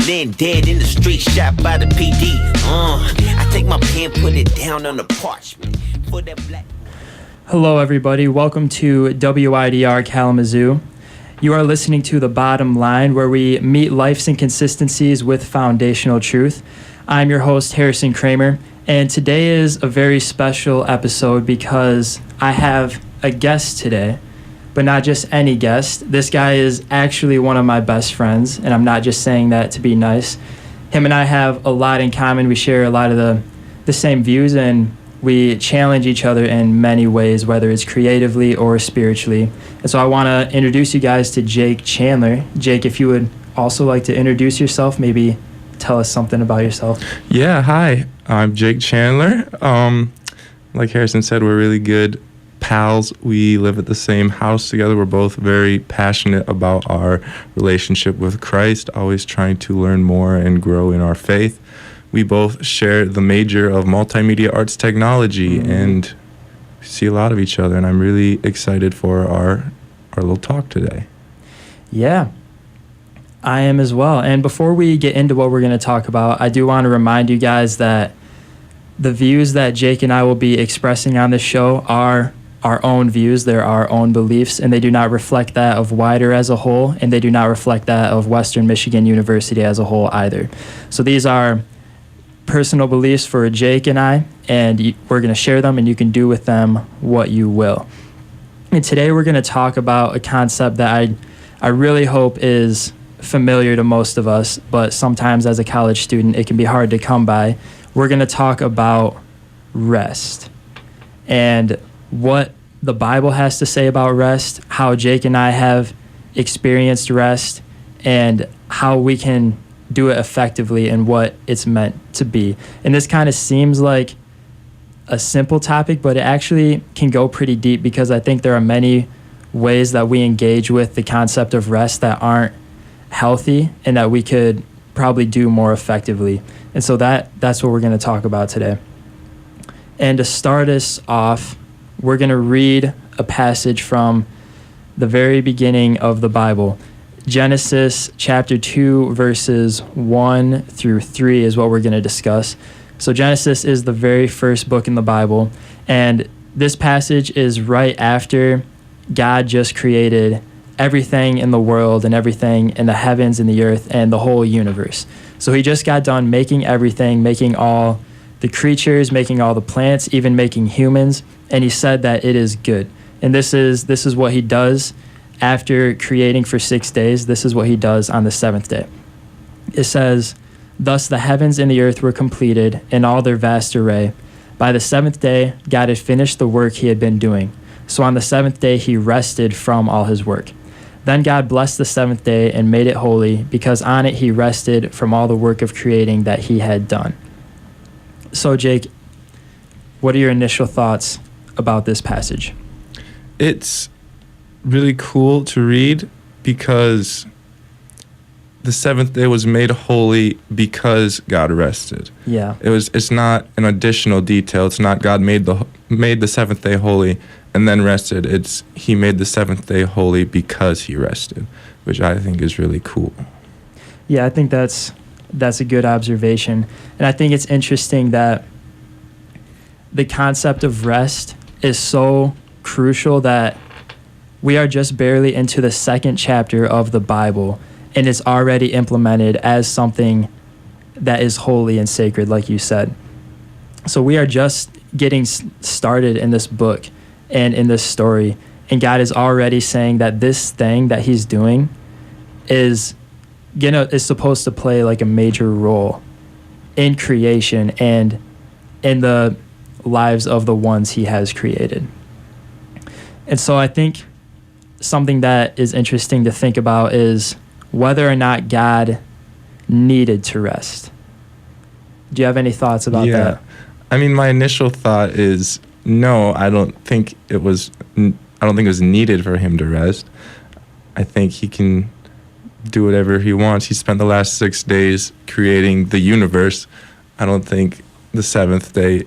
Then dead in the street, shot by the PD. I take my pen, put it down on the parchment for that black. Hello, everybody. Welcome to WIDR Kalamazoo. You are listening to The Bottom Line, where we meet life's inconsistencies with foundational truth. I'm your host, Harrison Kramer, and today is a very special episode because I have a guest today, but not just any guest. This guy is actually one of my best friends, and I'm not just saying that to be nice. Him and I have a lot in common. We share a lot of the same views, and we challenge each other in many ways, whether it's creatively or spiritually. And so I want to introduce you guys to Jake Chandler. Jake, if you would also like to introduce yourself, maybe tell us something about yourself. Yeah, hi. I'm Jake Chandler. Like Harrison said, we're really good pals. We live at the same house together. We're both very passionate about our relationship with Christ, always trying to learn more and grow in our faith. We both share the major of multimedia arts technology and see a lot of each other, and I'm really excited for our little talk today. Yeah, I am as well. And before we get into what we're going to talk about, I do want to remind you guys that the views that Jake and I will be expressing on this show are our own views. They're our own beliefs, and they do not reflect that of WIDR as a whole, and they do not reflect that of Western Michigan University as a whole either. So these are personal beliefs for Jake and I, and we're going to share them, and you can do with them what you will. And today we're going to talk about a concept that I really hope is familiar to most of us, but sometimes as a college student it can be hard to come by. We're going to talk about rest and what the Bible has to say about rest, how Jake and I have experienced rest, and how we can do it effectively and what it's meant to be. And this kind of seems like a simple topic, but it actually can go pretty deep, because I think there are many ways that we engage with the concept of rest that aren't healthy and that we could probably do more effectively. And so that's what we're going to talk about today. And to start us off, we're going to read a passage from the very beginning of the Bible. Genesis chapter 2, verses 1 through 3 is what we're going to discuss. So Genesis is the very first book in the Bible, and this passage is right after God just created everything in the world and everything in the heavens and the earth and the whole universe. So he just got done making everything, making all the creatures, making all the plants, even making humans, and he said that it is good. And this is what he does. After creating for 6 days, this is what he does on the seventh day. It says, "Thus the heavens and the earth were completed in all their vast array. By the seventh day, God had finished the work he had been doing. So on the seventh day, he rested from all his work. Then God blessed the seventh day and made it holy, because on it he rested from all the work of creating that he had done." So Jake, what are your initial thoughts about this passage? It's really cool to read because the seventh day was made holy because God rested. Yeah. It's not an additional detail. It's not God made the seventh day holy and then rested. It's he made the seventh day holy because he rested, which I think is really cool. Yeah, I think that's a good observation. And I think it's interesting that the concept of rest is so crucial that we are just barely into the second chapter of the Bible, and it's already implemented as something that is holy and sacred, like you said. So we are just getting started in this book and in this story, and God is already saying that this thing that he's doing is supposed to play like a major role in creation and in the lives of the ones he has created. And so I think something that is interesting to think about is whether or not God needed to rest. Do you have any thoughts about that? I mean, my initial thought is no, I don't think it was needed for him to rest. I think he can do whatever he wants. He spent the last 6 days creating the universe. I don't think the seventh day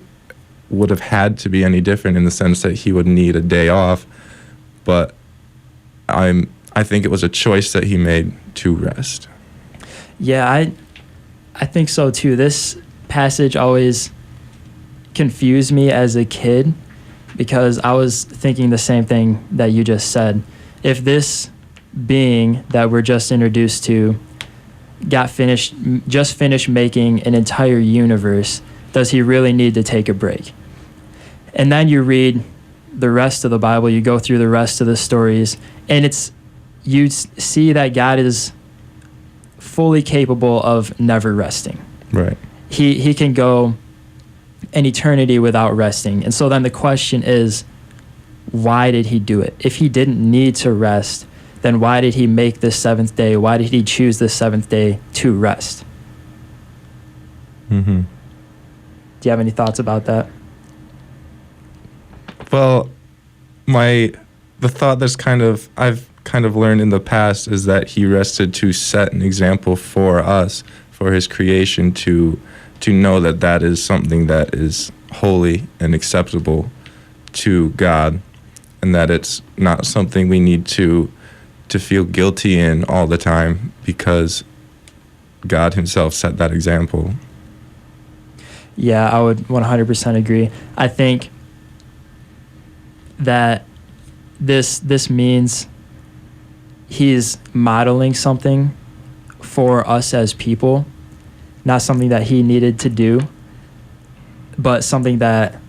would have had to be any different in the sense that he would need a day off. But I think it was a choice that he made to rest. Yeah, I think so too. This passage always confused me as a kid because I was thinking the same thing that you just said. If this being that we're just introduced to just finished making an entire universe, does he really need to take a break? And then you read the rest of the Bible, you go through the rest of the stories, and you see that God is fully capable of never resting. Right. He can go an eternity without resting. And so then the question is, why did he do it? If he didn't need to rest, then why did he make this seventh day? Why did he choose this seventh day to rest? Mm-hmm. Do you have any thoughts about that? Well, the thought I've kind of learned in the past is that he rested to set an example for us, for his creation, to know that that is something that is holy and acceptable to God, and that it's not something we need to feel guilty in all the time, because God himself set that example. Yeah, I would 100% agree. I think that this means he's modeling something for us as people, not something that he needed to do, but something that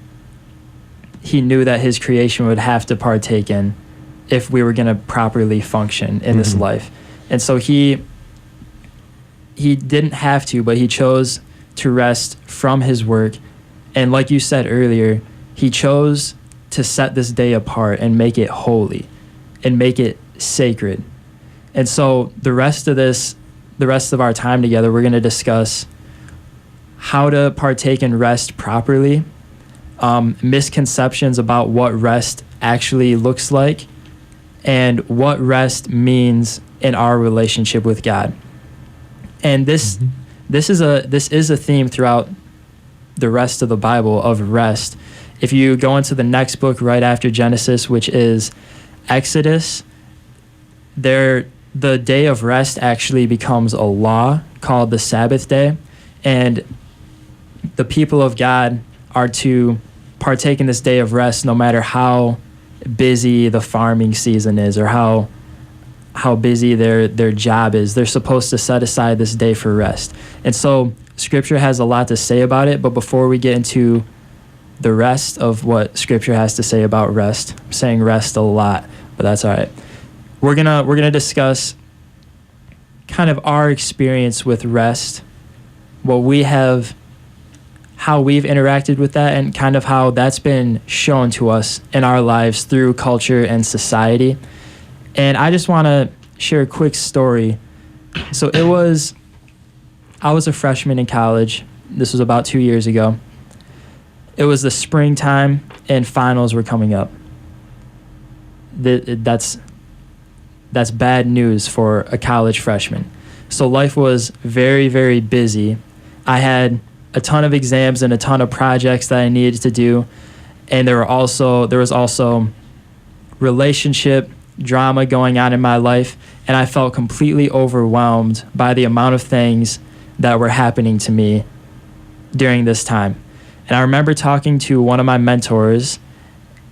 he knew that his creation would have to partake in if we were going to properly function in this life. And so he didn't have to, but he chose to rest from his work. And like you said earlier, he chose to set this day apart and make it holy and make it sacred. And so the rest of our time together, we're going to discuss how to partake in rest properly, misconceptions about what rest actually looks like, and what rest means in our relationship with God. And this is a theme throughout the rest of the Bible of rest. If you go into the next book right after Genesis, which is Exodus, the day of rest actually becomes a law called the Sabbath day, and the people of God are to partake in this day of rest no matter how busy the farming season is or how busy their job is. They're supposed to set aside this day for rest. And so Scripture has a lot to say about it, but before we get into the rest of what Scripture has to say about rest, I'm saying rest a lot, but that's all right. We're gonna discuss kind of our experience with rest, what we have, how we've interacted with that, and kind of how that's been shown to us in our lives through culture and society. And I just want to share a quick story. So I was a freshman in college. This was about 2 years ago. It was the springtime and finals were coming up. That's bad news for a college freshman. So life was very, very busy. I had a ton of exams and a ton of projects that I needed to do. And there was also relationship drama going on in my life, and I felt completely overwhelmed by the amount of things that were happening to me during this time. And I remember talking to one of my mentors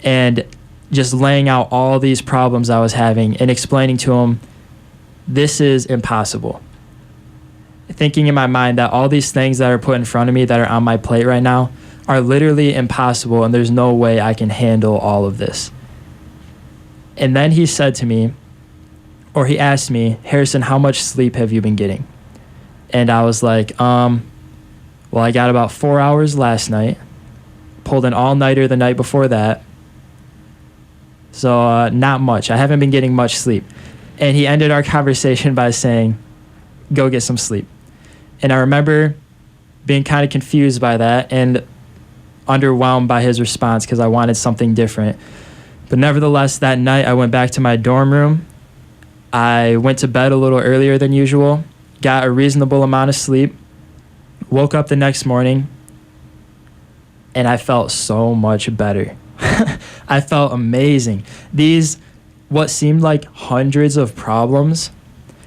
and just laying out all these problems I was having and explaining to him, this is impossible. Thinking in my mind that all these things that are put in front of me that are on my plate right now are literally impossible, and there's no way I can handle all of this. And then he said to me, or he asked me, Harrison, how much sleep have you been getting? And I was like, well, I got about 4 hours last night, pulled an all-nighter the night before that, so not much. I haven't been getting much sleep. And he ended our conversation by saying, go get some sleep. And I remember being kind of confused by that and underwhelmed by his response because I wanted something different. But nevertheless, that night I went back to my dorm room. I went to bed a little earlier than usual, got a reasonable amount of sleep, woke up the next morning, and I felt so much better. I felt amazing. These, what seemed like hundreds of problems,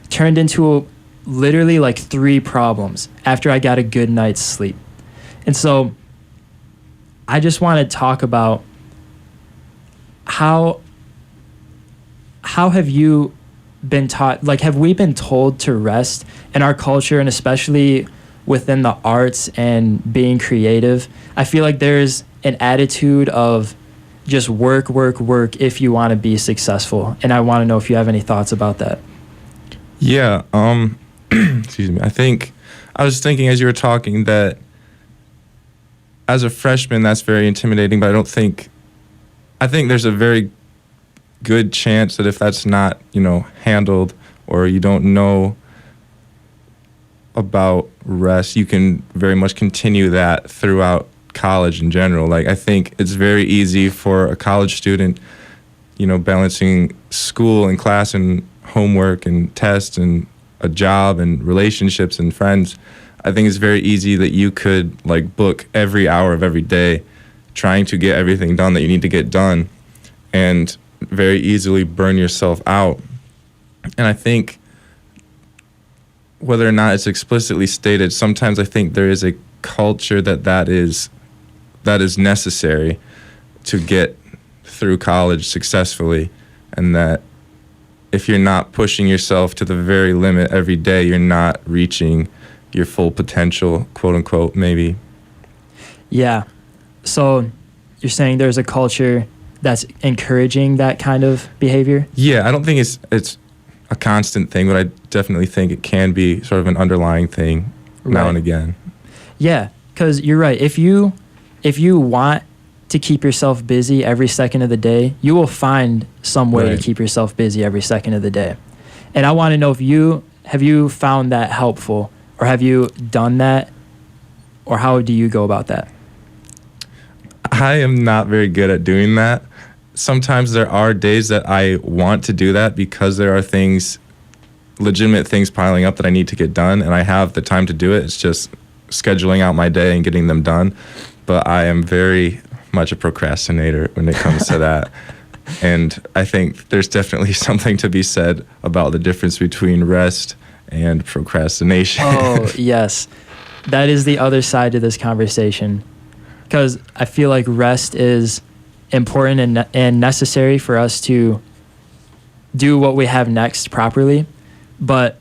turned into literally like 3 problems after I got a good night's sleep. And so I just want to talk about how have you been taught, like, have we been told to rest in our culture, and especially within the arts and being creative? I feel like there's an attitude of just work if you want to be successful. And I want to know if you have any thoughts about that. Yeah. Excuse me. I was thinking as you were talking that as a freshman, that's very intimidating, but I think there's a very good chance that if that's not, handled, or you don't know about rest, you can very much continue that throughout college in general. Like, I think it's very easy for a college student, balancing school and class and homework and tests and a job and relationships and friends. I think it's very easy that you could book every hour of every day trying to get everything done that you need to get done, and very easily burn yourself out. And I think whether or not it's explicitly stated, sometimes I think there is a culture that is necessary to get through college successfully, and that if you're not pushing yourself to the very limit every day, you're not reaching your full potential, quote unquote, maybe. Yeah. So you're saying there's a culture that's encouraging that kind of behavior? Yeah, I don't think it's a constant thing, but I definitely think it can be sort of an underlying thing now and again. Yeah, because you're right. If you want to keep yourself busy every second of the day, you will find some way to keep yourself busy every second of the day. And I want to know if have you found that helpful, or have you done that, or how do you go about that? I am not very good at doing that. Sometimes there are days that I want to do that because there are legitimate things piling up that I need to get done, and I have the time to do it. It's just scheduling out my day and getting them done. But I am very much a procrastinator when it comes to that. And I think there's definitely something to be said about the difference between rest and procrastination. Oh, yes. That is the other side to this conversation. Because I feel like rest is important and necessary for us to do what we have next properly. But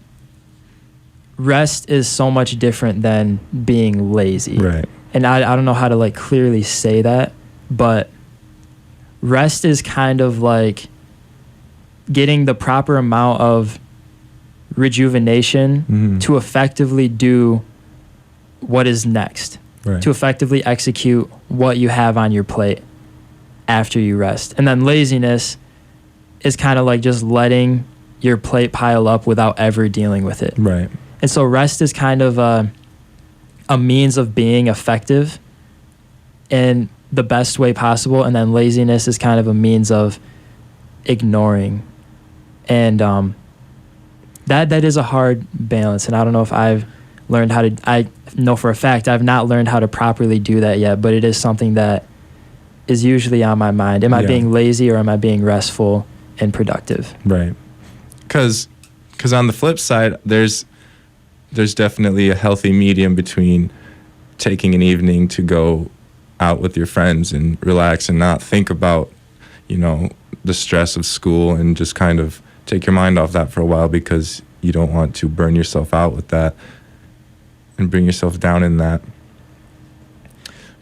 rest is so much different than being lazy. Right. And I don't know how to clearly say that, but rest is kind of like getting the proper amount of rejuvenation to effectively do what is next. Right. To effectively execute what you have on your plate after you rest. And then laziness is kind of like just letting your plate pile up without ever dealing with it. Right. And so rest is kind of a means of being effective in the best way possible, and then laziness is kind of a means of ignoring. And that is a hard balance, and I don't know if I've learned how to. I know for a fact I've not learned how to properly do that yet, but it is something that is usually on my mind. Am I being lazy, or am I being restful and productive? Right. Because on the flip side, there's definitely a healthy medium between taking an evening to go out with your friends and relax and not think about, the stress of school, and just kind of take your mind off that for a while, because you don't want to burn yourself out with that and bring yourself down in that.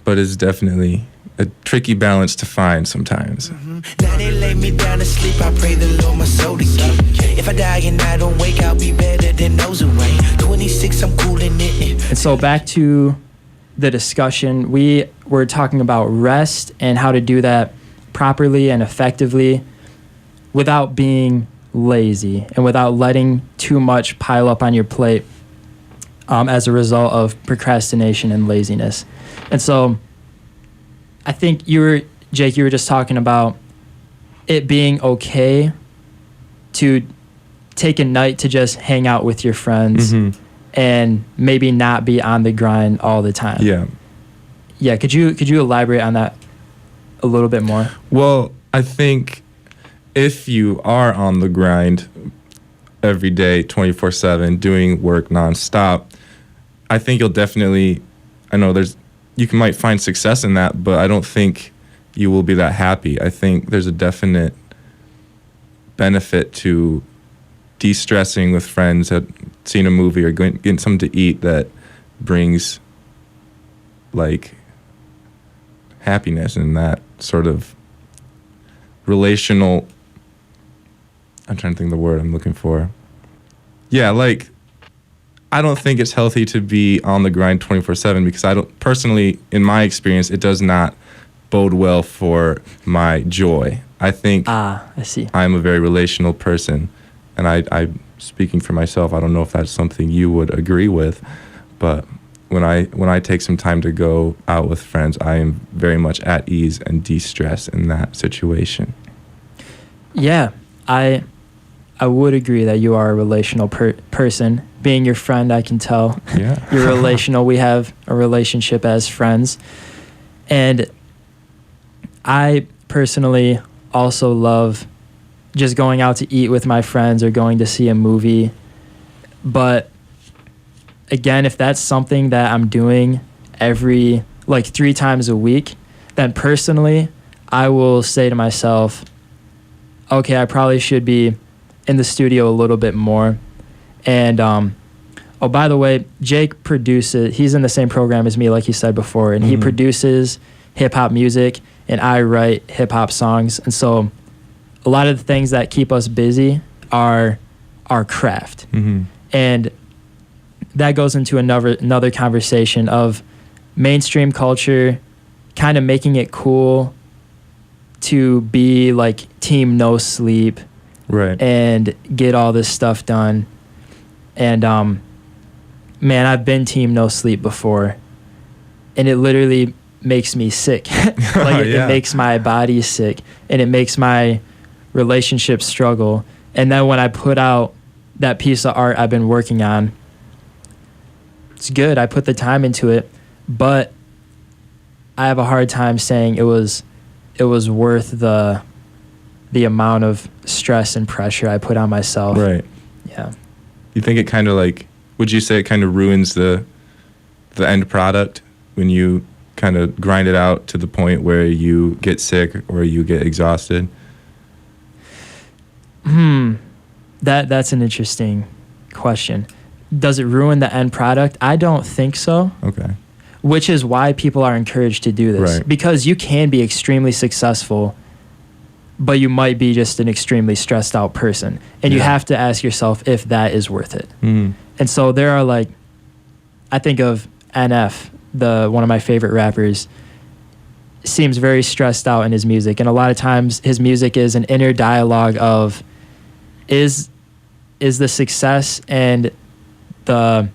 But it's definitely a tricky balance to find sometimes. Now they lay me down to sleep, I pray the Lord my soul to keep. If I die and I don't wake, I'll be better than those away. 26, I'm cooling it. And so back to the discussion, we were talking about rest and how to do that properly and effectively without being lazy and without letting too much pile up on your plate as a result of procrastination and laziness. And so I think Jake, you were just talking about it being okay to take a night to just hang out with your friends and maybe not be on the grind all the time. Yeah. Yeah, could you elaborate on that a little bit more? Well, I think if you are on the grind, every day, 24/7, doing work nonstop, I think you'll definitely, I know you might find success in that, but I don't think you will be that happy. I think there's a definite benefit to de-stressing with friends, at seeing a movie or getting something to eat that brings like happiness and that sort of relational, I'm trying to think of the word I'm looking for. Yeah, like I don't think it's healthy to be on the grind 24/7 because I don't personally, in my experience, it does not bode well for my joy. I think I see. I'm a very relational person, and I speaking for myself, I don't know if that's something you would agree with, but when I take some time to go out with friends, I am very much at ease and de-stress in that situation. Yeah, I would agree that you are a relational person. Being your friend, I can tell. Yeah. You're relational. We have a relationship as friends. And I personally also love just going out to eat with my friends or going to see a movie. But again, if that's something that I'm doing every, 3 times a week, then personally, I will say to myself, okay, I probably should be in the studio a little bit more. And, oh, by the way, Jake produces, he's in the same program as me, like you said before, and he produces hip-hop music, and I write hip-hop songs. And so a lot of the things that keep us busy are our craft. And that goes into another conversation of mainstream culture kind of making it cool to be like team no sleep, right, and get all this stuff done. And man, I've been team no sleep before, and it literally makes me sick. It makes my body sick, and it makes my relationship struggle. And then when I put out that piece of art I've been working on, it's good. I put the time into it, but I have a hard time saying it was worth the amount of stress and pressure I put on myself. Right. Yeah. You think it kind of would you say it kind of ruins the end product when you kind of grind it out to the point where you get sick or you get exhausted? That's an interesting question. Does it ruin the end product? I don't think so. Okay. Which is why people are encouraged to do this. Right. Because you can be extremely successful, but you might be just an extremely stressed out person. And you have to ask yourself if that is worth it. And so there are I think of NF, one of my favorite rappers, seems very stressed out in his music. And a lot of times his music is an inner dialogue of, is the success and the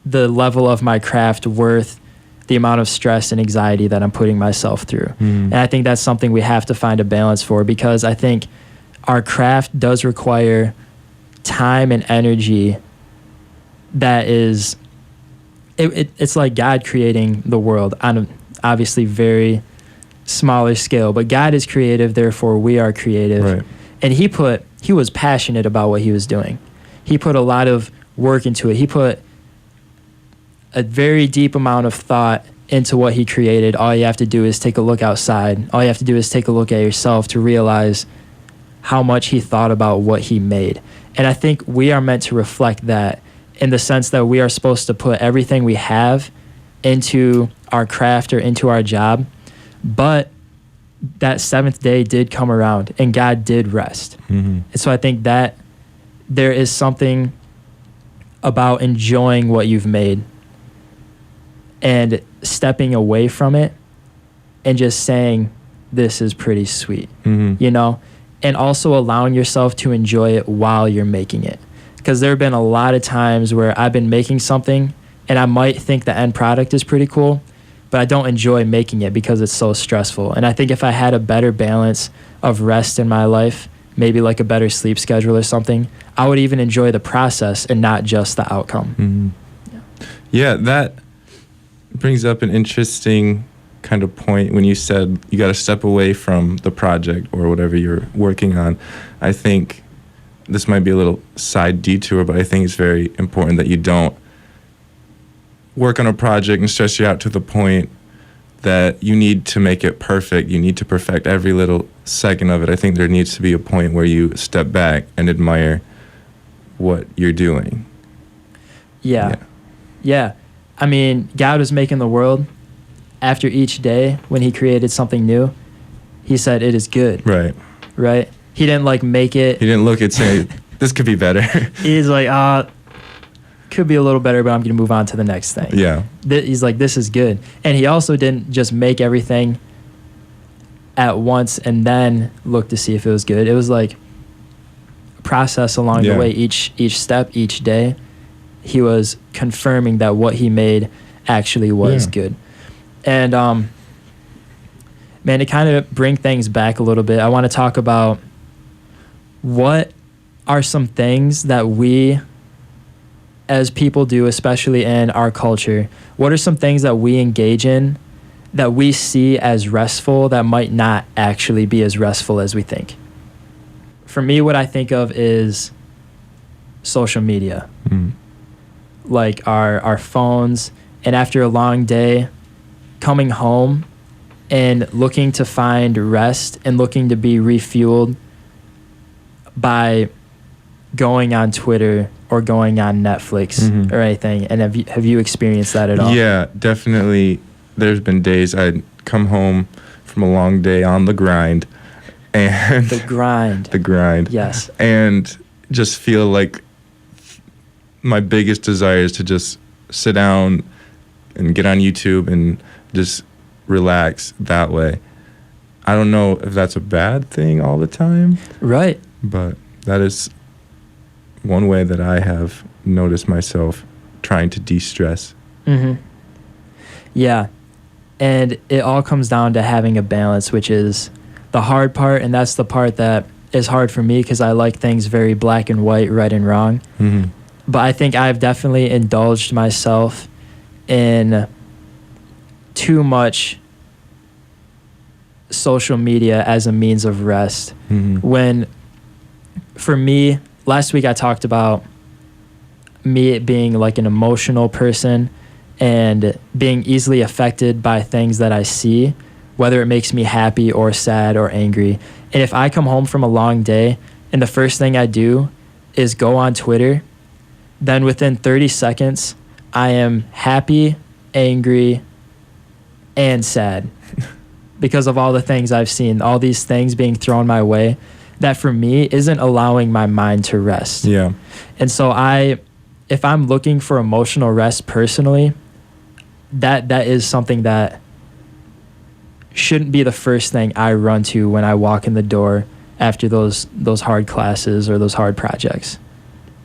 level of my craft worth the amount of stress and anxiety that I'm putting myself through? And I think that's something we have to find a balance for, because I think our craft does require time and energy that is, it's like God creating the world on a obviously very smaller scale, but God is creative, therefore we are creative. Right. And he was passionate about what he was doing. He put a lot of work into it. He put a very deep amount of thought into what he created. All you have to do is take a look outside. All you have to do is take a look at yourself to realize how much he thought about what he made. And I think we are meant to reflect that, in the sense that we are supposed to put everything we have into our craft or into our job. But that seventh day did come around and God did rest. And so I think that there is something about enjoying what you've made and stepping away from it and just saying, this is pretty sweet, you know, and also allowing yourself to enjoy it while you're making it. Because there have been a lot of times where I've been making something and I might think the end product is pretty cool, but I don't enjoy making it because it's so stressful. And I think if I had a better balance of rest in my life, maybe like a better sleep schedule or something, I would even enjoy the process and not just the outcome. Yeah, that brings up an interesting kind of point when you said you got to step away from the project or whatever you're working on. I think this might be a little side detour, but I think it's very important that you don't work on a project and stress you out to the point that you need to make it perfect. You need to perfect every little second of it. I think there needs to be a point where you step back and admire what you're doing. Yeah. I mean, God was making the world. After each day, when he created something new, he said, it is good. Right? He didn't like make it. He didn't look at say, this could be better. He's like, could be a little better, but I'm going to move on to the next thing. Yeah. He's like, this is good. And he also didn't just make everything at once and then look to see if it was good. It was like a process along the way. Each step, each day, he was confirming that what he made actually was good. And man, to kind of bring things back a little bit, I want to talk about what are some things that we as people do, especially in our culture. What are some things that we engage in that we see as restful that might not actually be as restful as we think? For me, what I think of is social media. Like our phones, and after a long day, coming home and looking to find rest and looking to be refueled by going on Twitter or going on Netflix or anything. And have you experienced that at all? Yeah, definitely. There's been days I'd come home from a long day on the grind, and the grind. Yes. And just feel like my biggest desire is to just sit down and get on YouTube and just relax that way. I don't know if that's a bad thing all the time. Right. But that is one way that I have noticed myself trying to de-stress. Yeah. And it all comes down to having a balance, which is the hard part. And that's the part that is hard for me because I like things very black and white, right and wrong. But I think I've definitely indulged myself in too much social media as a means of rest. When, for me, last week I talked about me being like an emotional person and being easily affected by things that I see, whether it makes me happy or sad or angry. And if I come home from a long day and the first thing I do is go on Twitter, then within 30 seconds, I am happy, angry, and sad because of all the things I've seen, all these things being thrown my way that for me isn't allowing my mind to rest. Yeah. And so if I'm looking for emotional rest personally, that is something that shouldn't be the first thing I run to when I walk in the door after those hard classes or those hard projects.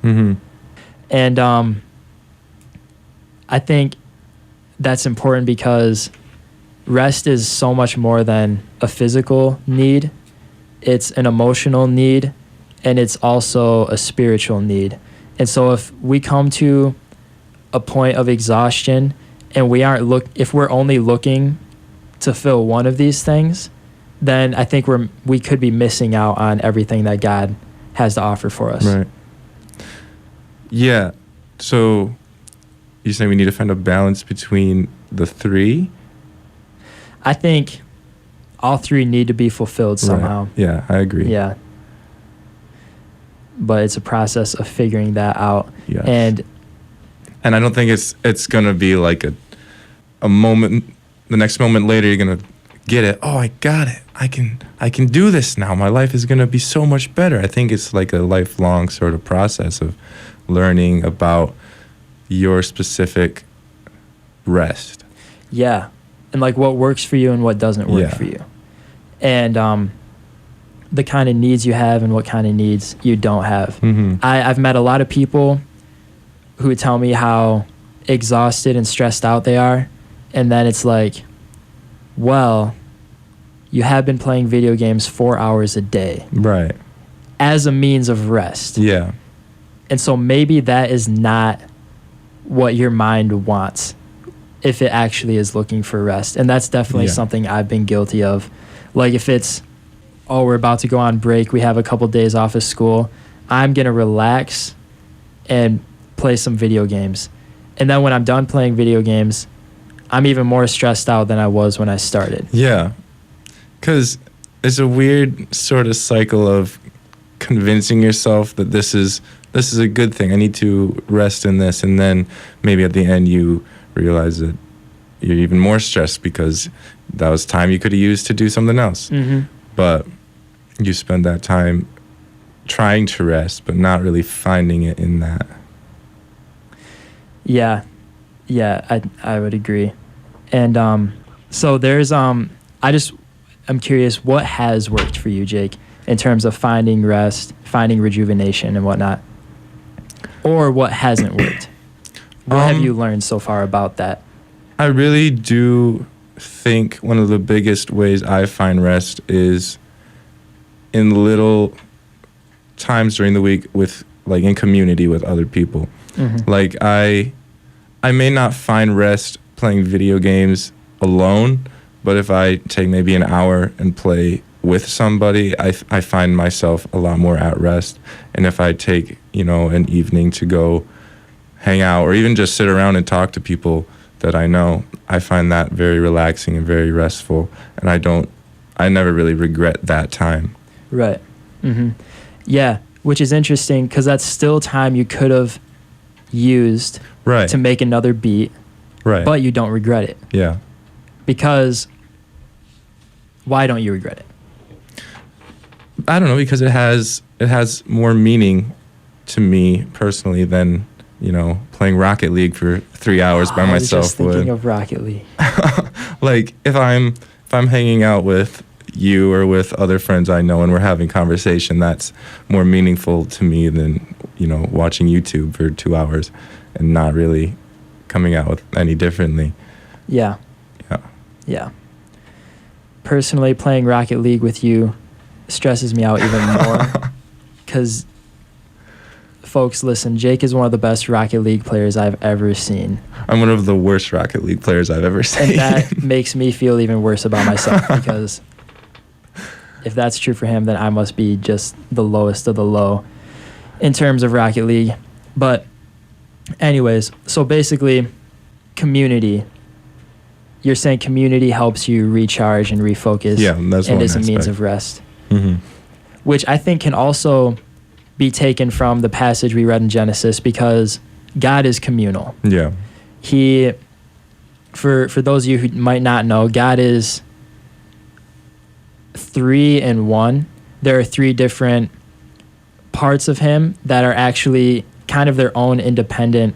And I think that's important because rest is so much more than a physical need. It's an emotional need, and it's also a spiritual need. And so if we come to a point of exhaustion and if we're only looking to fill one of these things, then I think we could be missing out on everything that God has to offer for us. Right. Yeah. So you're saying we need to find a balance between the three? I think all three need to be fulfilled somehow. Right. Yeah, I agree. Yeah. But it's a process of figuring that out. Yes. And I don't think it's going to be like a moment, the next moment later you're going to get it. Oh, I got it. I can do this now. My life is going to be so much better. I think it's like a lifelong sort of process of learning about your specific rest. Yeah. And like what works for you and what doesn't work for you. And the kind of needs you have and what kind of needs you don't have. I've met a lot of people who tell me how exhausted and stressed out they are. And then it's like, well, you have been playing video games 4 hours a day. Right. As a means of rest. Yeah. And so maybe that is not what your mind wants if it actually is looking for rest. And that's definitely something I've been guilty of. Like if it's, we're about to go on break, we have a couple days off of school, I'm going to relax and play some video games. And then when I'm done playing video games, I'm even more stressed out than I was when I started. Yeah. Because it's a weird sort of cycle of convincing yourself that this is a good thing. I need to rest in this. And then maybe at the end you realize that you're even more stressed because that was time you could have used to do something else. Mm-hmm. But you spend that time trying to rest, but not really finding it in that. Yeah, I would agree. And so there's I'm curious, what has worked for you, Jake, in terms of finding rest, finding rejuvenation and whatnot, or what hasn't worked? What have you learned so far about that? I really do think one of the biggest ways I find rest is in little times during the week with, like, in community with other people. Mm-hmm. Like, I may not find rest playing video games alone, but if I take maybe an hour and play with somebody, I find myself a lot more at rest. And if I take, an evening to go hang out or even just sit around and talk to people that I know, I find that very relaxing and very restful. And I never really regret that time. Right. Mm-hmm. Yeah, which is interesting because that's still time you could have used to make another beat, but you don't regret it. Yeah. Because why don't you regret it? I don't know, because it has more meaning to me personally than, playing Rocket League for 3 hours by myself. I was just thinking of Rocket League. Like, if I'm hanging out with you or with other friends I know and we're having conversation, that's more meaningful to me than, watching YouTube for 2 hours and not really coming out with any differently. Yeah. Personally, playing Rocket League with you stresses me out even more because, folks, listen, Jake is one of the best Rocket League players I've ever seen. I'm one of the worst Rocket League players I've ever seen. And that makes me feel even worse about myself because if that's true for him, then I must be just the lowest of the low in terms of Rocket League. But anyways, so basically, community. You're saying community helps you recharge and refocus. Yeah, that's and one is a means aspect. of rest. Mm-hmm. Which I think can also be taken from the passage we read in Genesis because God is communal. Yeah. He, for those of you who might not know, God is 3 in 1. There are 3 different parts of him that are actually kind of their own independent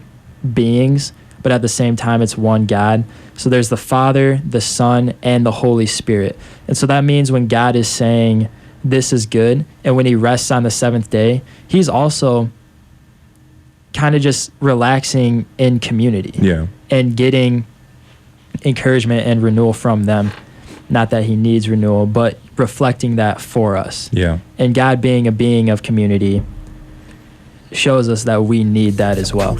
beings, but at the same time it's one God. So there's the Father, the Son, and the Holy Spirit. And so that means when God is saying this is good, and when he rests on the 7th day, he's also kind of just relaxing in community. Yeah. And getting encouragement and renewal from them. Not that he needs renewal, but reflecting that for us. Yeah. And God being a being of community shows us that we need that as well. All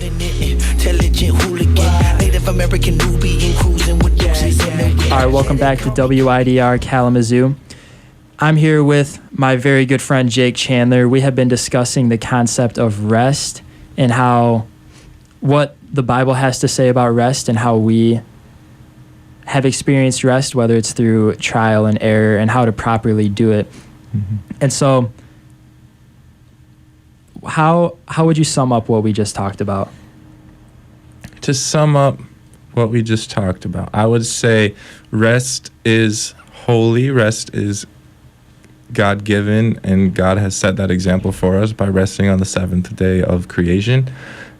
right, welcome back to WIDR Kalamazoo. I'm here with my very good friend Jake Chandler. We have been discussing the concept of rest and what the Bible has to say about rest and how we have experienced rest, whether it's through trial and error, and how to properly do it. Mm-hmm. And so how would you sum up what we just talked about? To sum up what we just talked about, I would say rest is holy, rest is God-given, and God has set that example for us by resting on the 7th day of creation.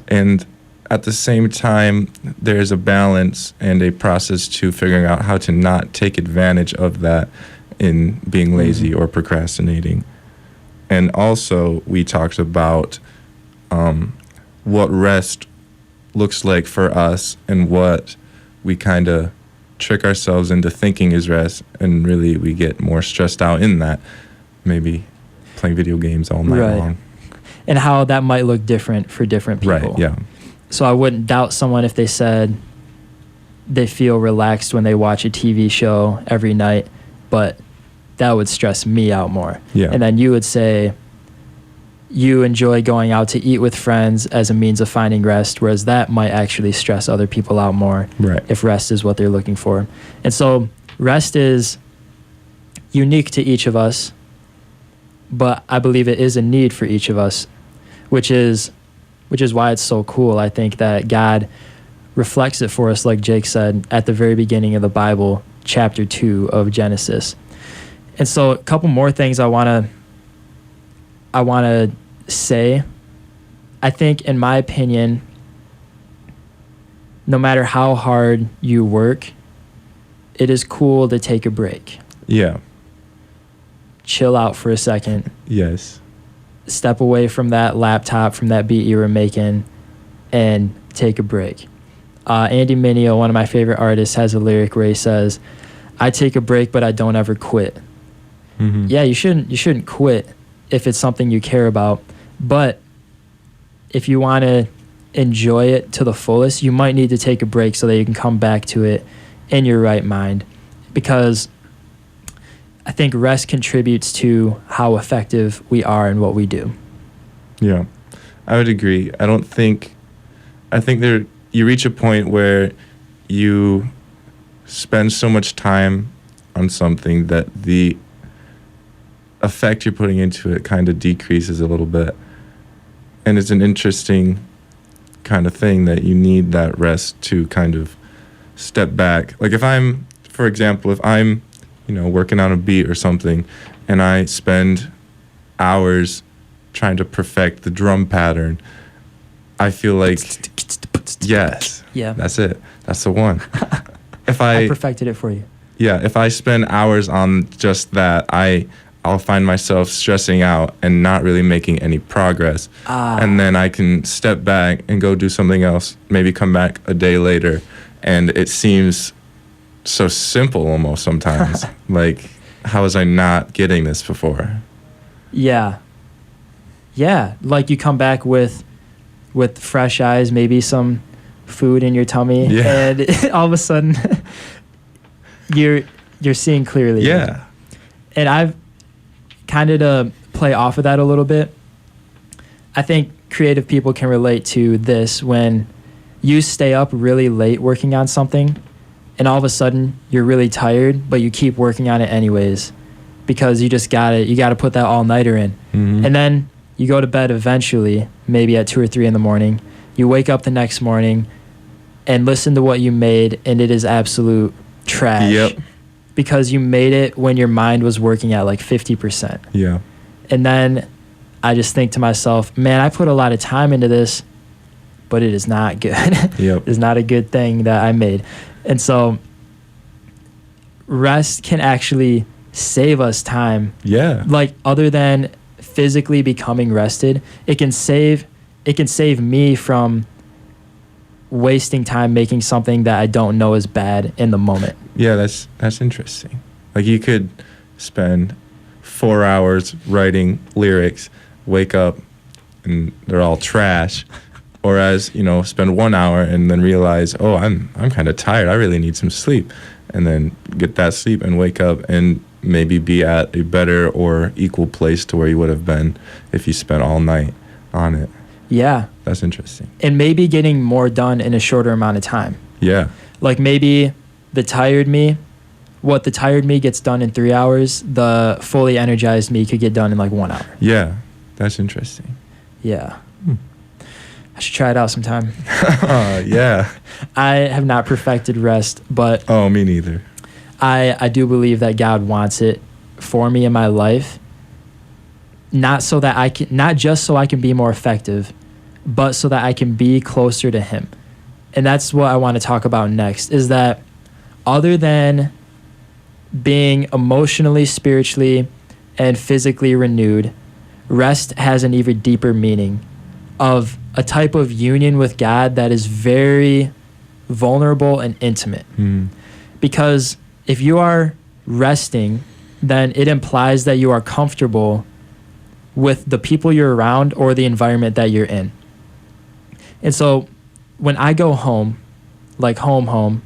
And at the same time, there's a balance and a process to figuring out how to not take advantage of that in being lazy or procrastinating. And also, we talked about what rest looks like for us and what we kind of trick ourselves into thinking is rest, and really we get more stressed out in that, maybe playing video games all night long. And how that might look different for different people. Right, yeah. So I wouldn't doubt someone if they said they feel relaxed when they watch a TV show every night, but that would stress me out more. Yeah. And then you would say you enjoy going out to eat with friends as a means of finding rest, whereas that might actually stress other people out more if rest is what they're looking for. And so rest is unique to each of us, but I believe it is a need for each of us, which is why it's so cool. I think that God reflects it for us, like Jake said, at the very beginning of the Bible, chapter 2 of Genesis. And so a couple more things I want to say. I think, in my opinion, no matter how hard you work, it is cool to take a break. Yeah. Chill out for a second. Yes. Step away from that laptop, from that beat you were making, and take a break. Andy Mineo, one of my favorite artists, has a lyric where he says, "I take a break, but I don't ever quit." Mm-hmm. Yeah, you shouldn't quit if it's something you care about, but if you want to enjoy it to the fullest, you might need to take a break so that you can come back to it in your right mind, because I think rest contributes to how effective we are in what we do. Yeah, I would agree. I think you reach a point where you spend so much time on something that the effect you're putting into it kind of decreases a little bit. And it's an interesting kind of thing that you need that rest to kind of step back. Like for example, if I'm, working on a beat or something, and I spend hours trying to perfect the drum pattern, I feel like, yes, yeah, that's it. That's the one. I perfected it for you. Yeah, if I spend hours on just that, I'll find myself stressing out and not really making any progress. And then I can step back and go do something else, maybe come back a day later, and it seems so simple almost sometimes. Like, how was I not getting this before? Yeah. Yeah, like you come back with fresh eyes, maybe some food in your tummy, and all of a sudden you're seeing clearly. Yeah. And I've kind of, to play off of that a little bit, I think creative people can relate to this when you stay up really late working on something and all of a sudden you're really tired, but you keep working on it anyways because you gotta put that all-nighter in. Mm-hmm. And then you go to bed eventually, maybe at 2 or 3 in the morning. You wake up the next morning and listen to what you made, and it is absolute trash. Yep. Because you made it when your mind was working at like 50%. Yeah. And then I just think to myself, man, I put a lot of time into this, but it is not good. Yep. It's not a good thing that I made. And so rest can actually save us time. Yeah. Like, other than physically becoming rested, it can save me from wasting time making something that I don't know is bad in the moment. Yeah, that's interesting. Like, you could spend 4 hours writing lyrics, wake up, and they're all trash. Or spend 1 hour and then realize, oh, I'm kind of tired. I really need some sleep. And then get that sleep and wake up and maybe be at a better or equal place to where you would have been if you spent all night on it. Yeah. That's interesting. And maybe getting more done in a shorter amount of time. Yeah. Like, maybe the tired me gets done in 3 hours, the fully energized me could get done in like 1 hour. Yeah. That's interesting. Yeah. I should try it out sometime. Yeah. I have not perfected rest, but Oh, me neither. I do believe that God wants it for me in my life. Not just so I can be more effective, but so that I can be closer to Him. And that's what I want to talk about next, is that other than being emotionally, spiritually, and physically renewed, rest has an even deeper meaning of a type of union with God that is very vulnerable and intimate. Because if you are resting, then it implies that you are comfortable with the people you're around or the environment that you're in. And so when I go home, like home,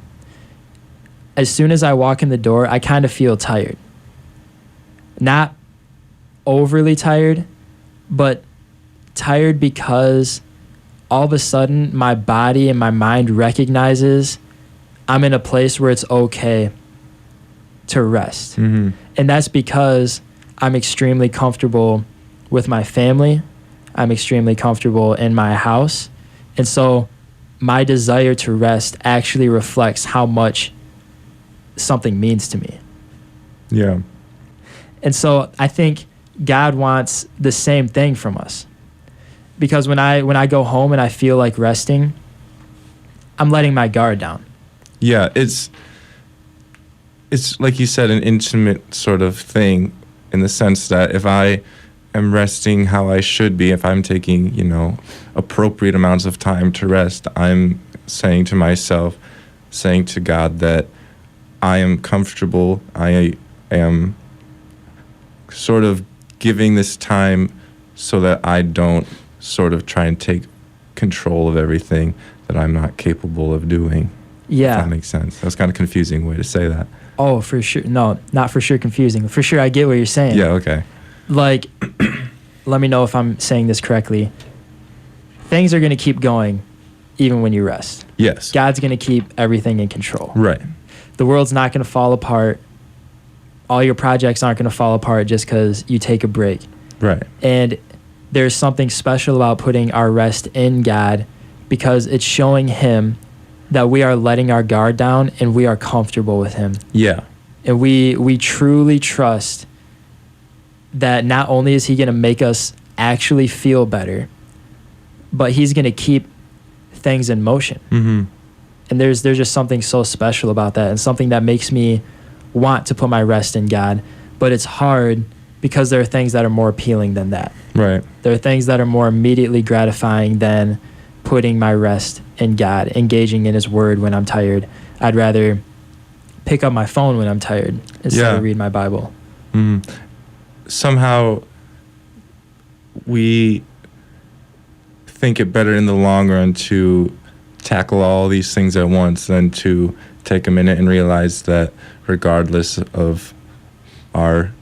as soon as I walk in the door, I kind of feel tired. Not overly tired, but tired because all of a sudden my body and my mind recognizes I'm in a place where it's okay to rest. Mm-hmm. And that's because I'm extremely comfortable with my family. I'm extremely comfortable in my house. And so my desire to rest actually reflects how much something means to me. Yeah. And so I think God wants the same thing from us. Because when I go home and I feel like resting, I'm letting my guard down. Yeah, it's like you said, an intimate sort of thing, in the sense that if I am resting how I should be, if I'm taking, appropriate amounts of time to rest, I'm saying to myself, saying to God that I am comfortable, I am sort of giving this time so that I don't sort of try and take control of everything that I'm not capable of doing. Yeah. If that makes sense. That was kind of a confusing way to say that. Oh, for sure. No, not for sure confusing. For sure, I get what you're saying. Yeah, okay. Like, let me know if I'm saying this correctly. Things are going to keep going even when you rest. Yes. God's going to keep everything in control. Right. The world's not going to fall apart. All your projects aren't going to fall apart just because you take a break. Right. And there's something special about putting our rest in God, because it's showing him that we are letting our guard down and we are comfortable with him. Yeah. And we truly trust that not only is he going to make us actually feel better, but he's going to keep things in motion. Mm-hmm. And there's just something so special about that, and something that makes me want to put my rest in God. But it's hard because there are things that are more appealing than that. Right. There are things that are more immediately gratifying than putting my rest in God, engaging in his word when I'm tired. I'd rather pick up my phone when I'm tired instead of read my Bible. Mm-hmm. Somehow we think it better in the long run to tackle all these things at once than to take a minute and realize that regardless of our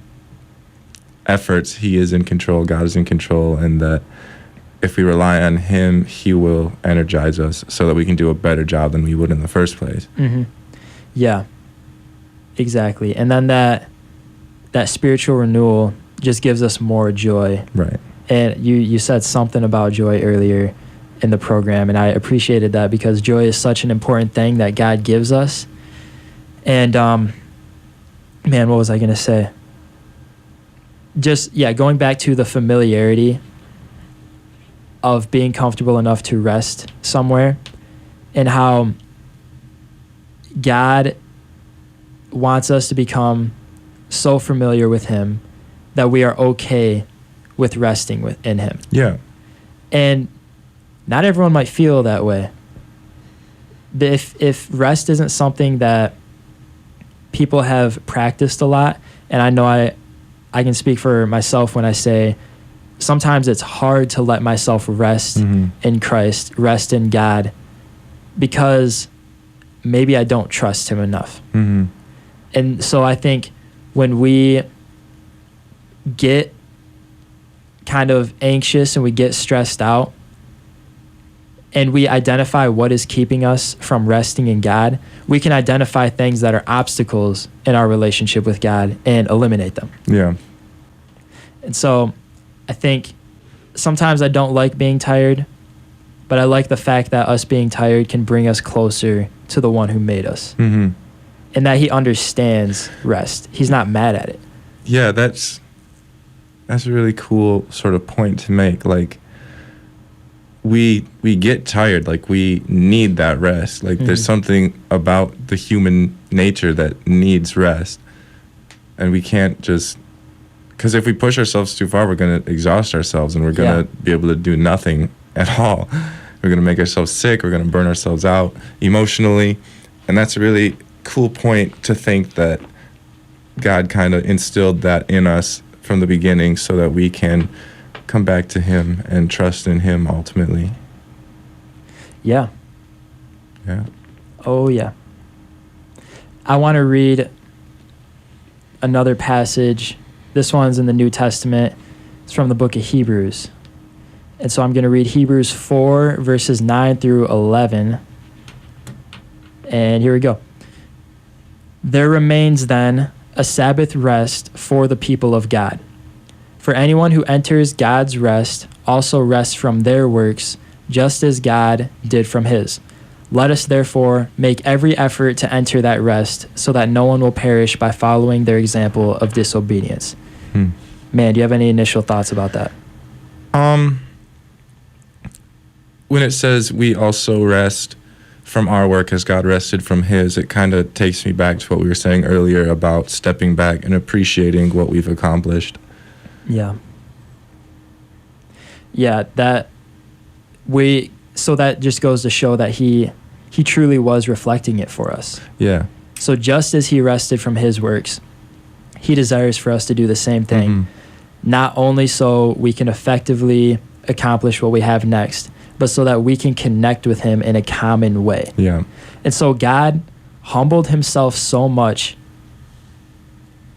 efforts, he is in control, God is in control, and that if we rely on him, he will energize us so that we can do a better job than we would in the first place. Mm-hmm. Yeah, exactly. And then that spiritual renewal just gives us more joy. Right. And you said something about joy earlier in the program, and I appreciated that, because joy is such an important thing that God gives us. And man, what was I going to say? Just, going back to the familiarity of being comfortable enough to rest somewhere, and how God wants us to become so familiar with him that we are okay with resting in him. Yeah. And not everyone might feel that way. If rest isn't something that people have practiced a lot, and I know I can speak for myself when I say sometimes it's hard to let myself rest in Christ, rest in God, because maybe I don't trust him enough. Mm-hmm. And so I think when we get kind of anxious and we get stressed out, and we identify what is keeping us from resting in God, we can identify things that are obstacles in our relationship with God and eliminate them. Yeah. And so I think sometimes I don't like being tired, but I like the fact that us being tired can bring us closer to the one who made us. Mm-hmm. And that he understands rest. He's not mad at it. Yeah, that's a really cool sort of point to make. Like, we get tired, like we need that rest. Like there's something about the human nature that needs rest, and we can't just, because if we push ourselves too far, we're going to exhaust ourselves, and we're going to be able to do nothing at all. We're going to make ourselves sick, we're going to burn ourselves out emotionally. And that's a really cool point to think that God kind of instilled that in us from the beginning so that we can come back to him and trust in him ultimately. Yeah. Yeah. Oh, yeah. I want to read another passage. This one's in the New Testament. It's from the book of Hebrews. And so I'm going to read Hebrews 4, verses 9 through 11. And here we go. There remains then a Sabbath rest for the people of God. For anyone who enters God's rest also rests from their works, just as God did from his. Let us therefore make every effort to enter that rest, so that no one will perish by following their example of disobedience. Man, do you have any initial thoughts about that? When it says we also rest from our work as God rested from his, it kind of takes me back to what we were saying earlier about stepping back and appreciating what we've accomplished. Yeah. Yeah, so that just goes to show that he truly was reflecting it for us. Yeah. So just as he rested from his works, he desires for us to do the same thing, not only so we can effectively accomplish what we have next, but so that we can connect with him in a common way. Yeah. And so God humbled himself so much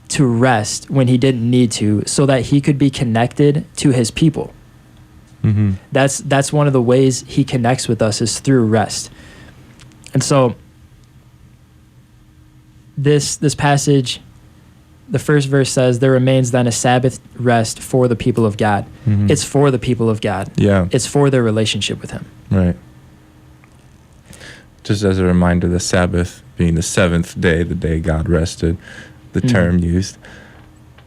to rest when he didn't need to, so that he could be connected to his people. That's one of the ways he connects with us, is through rest. And so this passage, the first verse says, there remains then a Sabbath rest for the people of God. It's for the people of God. Yeah. It's for their relationship with him. Right. Just as a reminder, the Sabbath being the seventh day, the day God rested, the term used.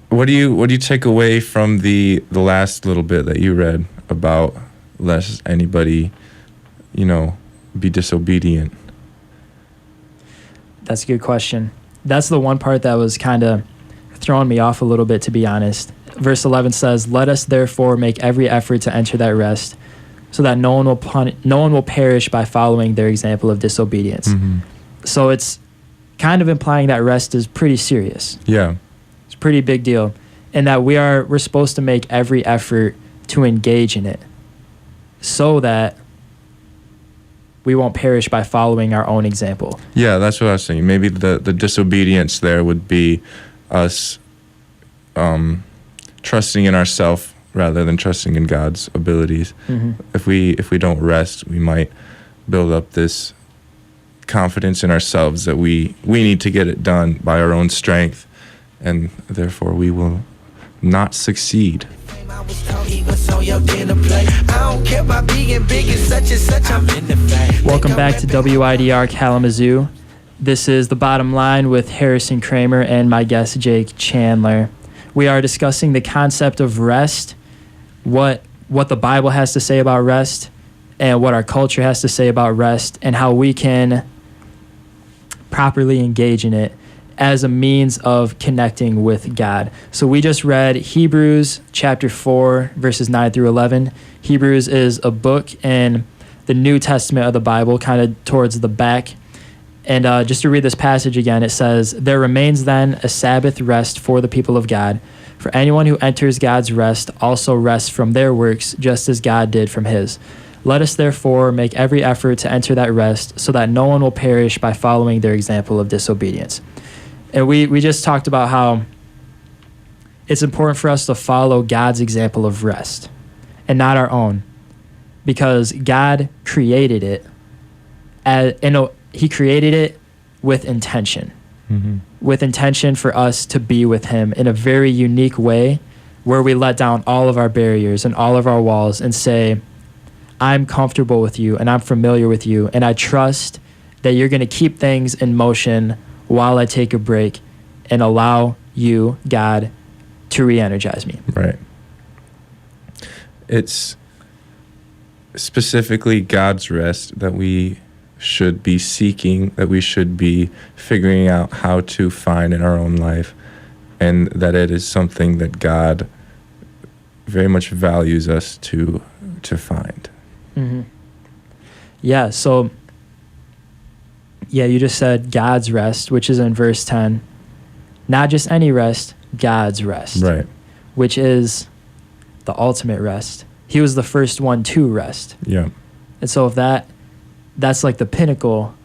What do you take away from the last little bit that you read about lest anybody, be disobedient? That's a good question. That's the one part that was kind of throwing me off a little bit, to be honest. Verse 11 says, let us therefore make every effort to enter that rest, so that no one will perish by following their example of disobedience. So it's kind of implying that rest is pretty serious. Yeah. It's a pretty big deal. And that we're supposed to make every effort to engage in it, so that we won't perish by following our own example. Yeah, that's what I was saying. Maybe the disobedience there would be us trusting in ourselves rather than trusting in God's abilities. If we don't rest, we might build up this confidence in ourselves that we need to get it done by our own strength, and therefore we will not succeed. Welcome back to WIDR Kalamazoo. This is The Bottom Line with Harrison Kramer and my guest Jake Chandler. We are discussing the concept of rest, what the Bible has to say about rest, and what our culture has to say about rest, and how we can properly engage in it as a means of connecting with God. So we just read Hebrews chapter 4, verses 9 through 11. Hebrews is a book in the New Testament of the Bible, kind of towards the back. And just to read this passage again, it says, there remains then a Sabbath rest for the people of God. For anyone who enters God's rest also rests from their works, just as God did from his. Let us therefore make every effort to enter that rest, so that no one will perish by following their example of disobedience. And we just talked about how it's important for us to follow God's example of rest and not our own, because God created it He created it with intention, with intention for us to be with him in a very unique way, where we let down all of our barriers and all of our walls and say, I'm comfortable with you and I'm familiar with you, and I trust that you're going to keep things in motion while I take a break and allow you, God, to re-energize me. Right. It's specifically God's rest that we should be seeking, that we should be figuring out how to find in our own life, and that it is something that God very much values us to find. Yeah, so you just said God's rest, which is in verse 10. Not just any rest, God's rest. Right. Which is the ultimate rest. He was the first one to rest. Yeah. And so if that's like the pinnacle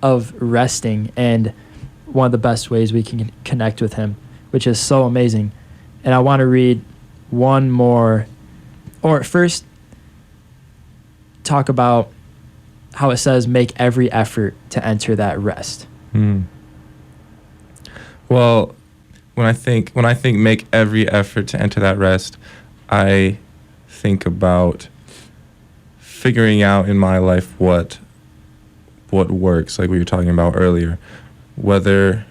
of resting, and one of the best ways we can connect with him, which is so amazing. And I want to read one more, or first, talk about how it says make every effort to enter that rest? Well, when I think make every effort to enter that rest, I think about figuring out in my life what works, like we were talking about earlier, whether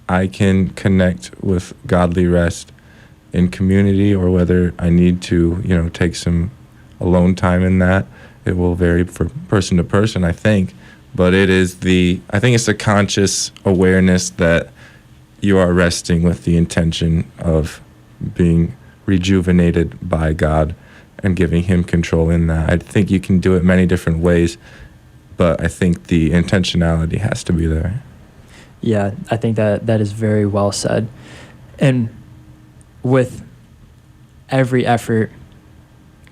I can connect with godly rest in community or whether I need to, take some alone time in that. It will vary for person to person, I think, but I think it's a conscious awareness that you are resting with the intention of being rejuvenated by God and giving him control in that. I think you can do it many different ways, but I think the intentionality has to be there. Yeah, I think that is very well said. And with every effort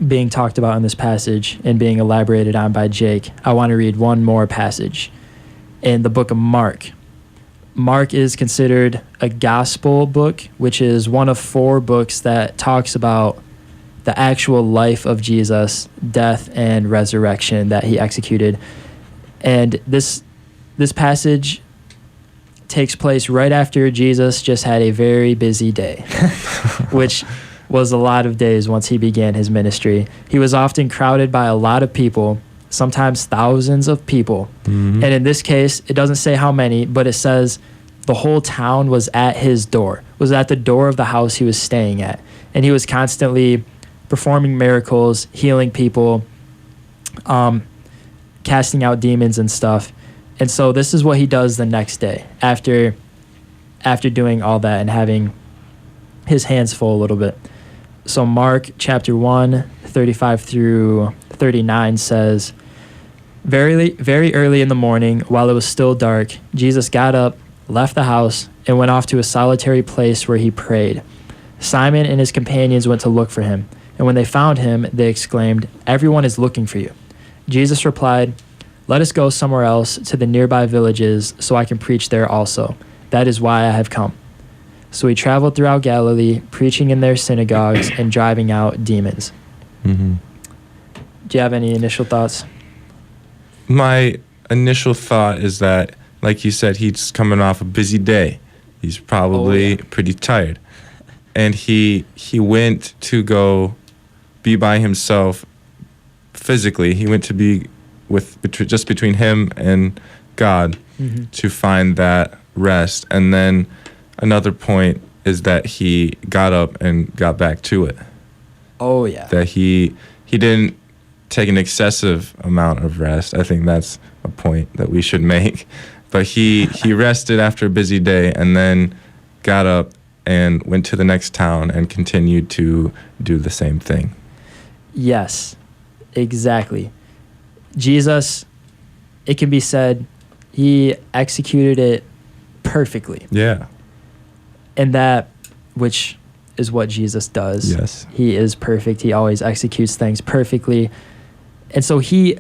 being talked about in this passage and being elaborated on by Jake, I want to read one more passage in the book of Mark. Mark is considered a gospel book, which is one of 4 books that talks about the actual life of Jesus, death and resurrection that he executed. And this passage takes place right after Jesus just had a very busy day, which was a lot of days once he began his ministry. He was often crowded by a lot of people, sometimes thousands of people. Mm-hmm. And in this case, it doesn't say how many, but it says the whole town was at his door, was at the door of the house he was staying at. And he was constantly performing miracles, healing people, casting out demons and stuff. And so this is what he does the next day after doing all that and having his hands full a little bit. So Mark chapter 1, 35 through 39 says, very, very early in the morning, while it was still dark, Jesus got up, left the house, and went off to a solitary place where he prayed. Simon and his companions went to look for him, and when they found him, they exclaimed, "Everyone is looking for you." Jesus replied, "Let us go somewhere else to the nearby villages so I can preach there also. That is why I have come." So he traveled throughout Galilee, preaching in their synagogues and driving out demons. Mm-hmm. Do you have any initial thoughts? My initial thought is that, like you said, he's coming off a busy day. He's probably pretty tired. And he went to go be by himself physically. He went to be just between him and God to find that rest. And then another point is that he got up and got back to it. Oh, yeah. That he didn't take an excessive amount of rest. I think that's a point that we should make. But he rested after a busy day and then got up and went to the next town and continued to do the same thing. Yes, exactly. Jesus, it can be said, he executed it perfectly. Yeah. And that, which is what Jesus does. Yes. He is perfect. He always executes things perfectly. And so he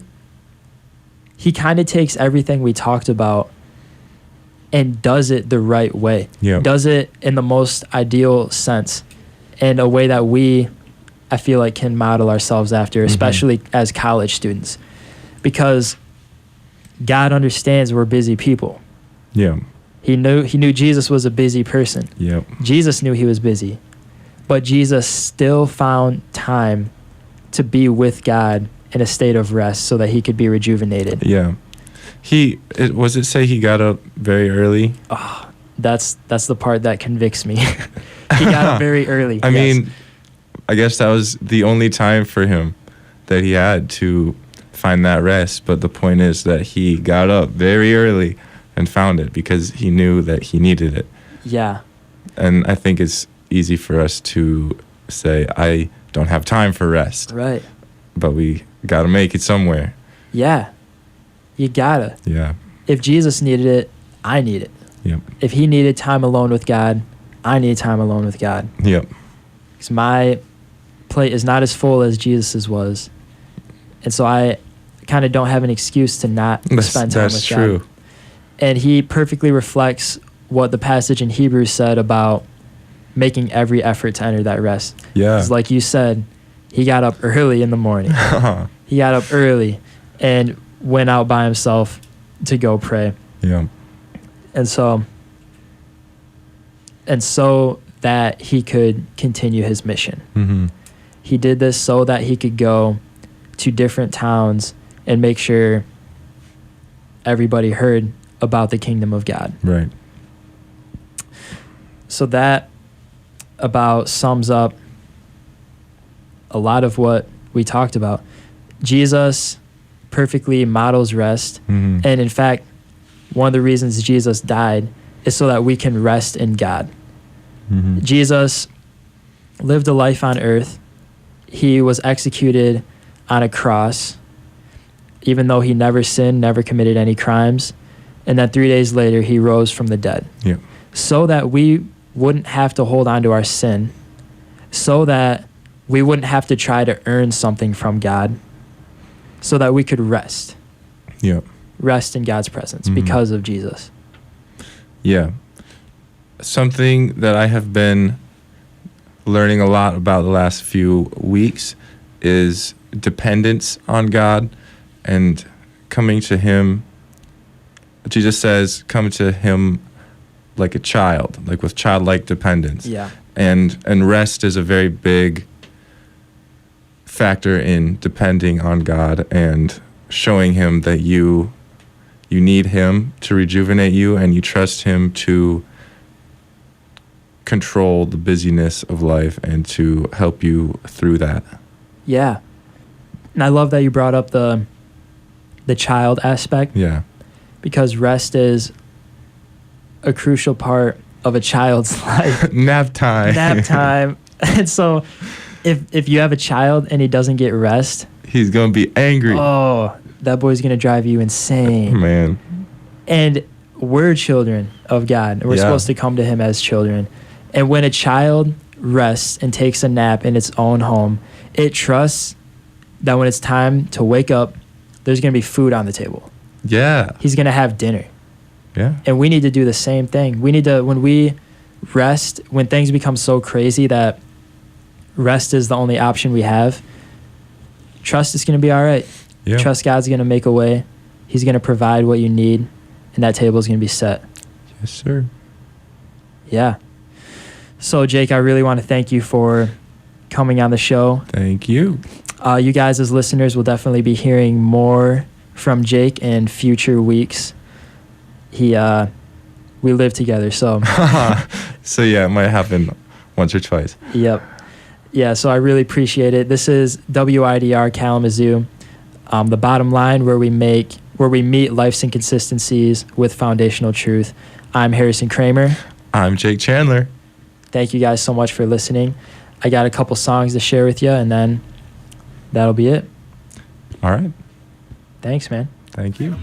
kind of takes everything we talked about and does it the right way. Yeah. Does it in the most ideal sense, in a way that I feel like, can model ourselves after, especially as college students. Because God understands we're busy people. Yeah. He knew Jesus was a busy person. Yep. Jesus knew he was busy. But Jesus still found time to be with God in a state of rest so that he could be rejuvenated. Yeah. Was it say he got up very early? Oh, that's the part that convicts me. He got up very early. I mean, I guess that was the only time for him that he had to find that rest. But the point is that he got up very early and found it because he knew that he needed it. Yeah. And I think it's easy for us to say, I don't have time for rest. Right. But we got to make it somewhere. Yeah. You gotta. Yeah. If Jesus needed it, I need it. Yep. If he needed time alone with God, I need time alone with God. Yep. Because my plate is not as full as Jesus's was. And so I kind of don't have an excuse to not spend time with God. That's true. And he perfectly reflects what the passage in Hebrews said about making every effort to enter that rest. Yeah. Because like you said, he got up early in the morning. He got up early and went out by himself to go pray. Yeah. And so that he could continue his mission. Mm-hmm. He did this so that he could go to different towns and make sure everybody heard about the kingdom of God. Right. So that about sums up a lot of what we talked about. Jesus perfectly models rest. Mm-hmm. And in fact, one of the reasons Jesus died is so that we can rest in God. Mm-hmm. Jesus lived a life on earth. He was executed on a cross, even though he never sinned, never committed any crimes. And then 3 days later, he rose from the dead. Yeah. So that we wouldn't have to hold on to our sin, so that we wouldn't have to try to earn something from God, so that we could rest. Yeah. Rest in God's presence Mm-hmm. because of Jesus. Yeah. Something that I have been learning a lot about the last few weeks is dependence on God and coming to him. Jesus says, come to him like a child, like with childlike dependence. Yeah. And rest is a very big factor in depending on God and showing him that you need him to rejuvenate you, and you trust him to control the busyness of life and to help you through that. Yeah. And I love that you brought up the child aspect. Yeah. Because rest is a crucial part of a child's life. Nap time. Nap time. And so if you have a child and he doesn't get rest, he's going to be angry. oh, that boy's going to drive you insane. Man. And we're children of God. We're Yeah. supposed to come to him as children. And when a child rests and takes a nap in its own home, it trusts that when it's time to wake up, there's going to be food on the table. Yeah. He's going to have dinner. Yeah. And we need to do the same thing. We need to, when we rest, when things become so crazy that rest is the only option we have, trust it's going to be all right. Yeah. Trust God's going to make a way. He's going to provide what you need, and that table is going to be set. Yes, sir. Yeah. So, Jake, I really want to thank you for coming on the show. Thank you. You guys as listeners will definitely be hearing more from Jake in future weeks. We live together, so. So, yeah, it might happen once or twice. Yep. Yeah, so I really appreciate it. This is WIDR Kalamazoo, the bottom line where we meet life's inconsistencies with foundational truth. I'm Harrison Kramer. I'm Jake Chandler. Thank you guys so much for listening. I got a couple songs to share with you, and then that'll be it. All right. Thanks, man. Thank you.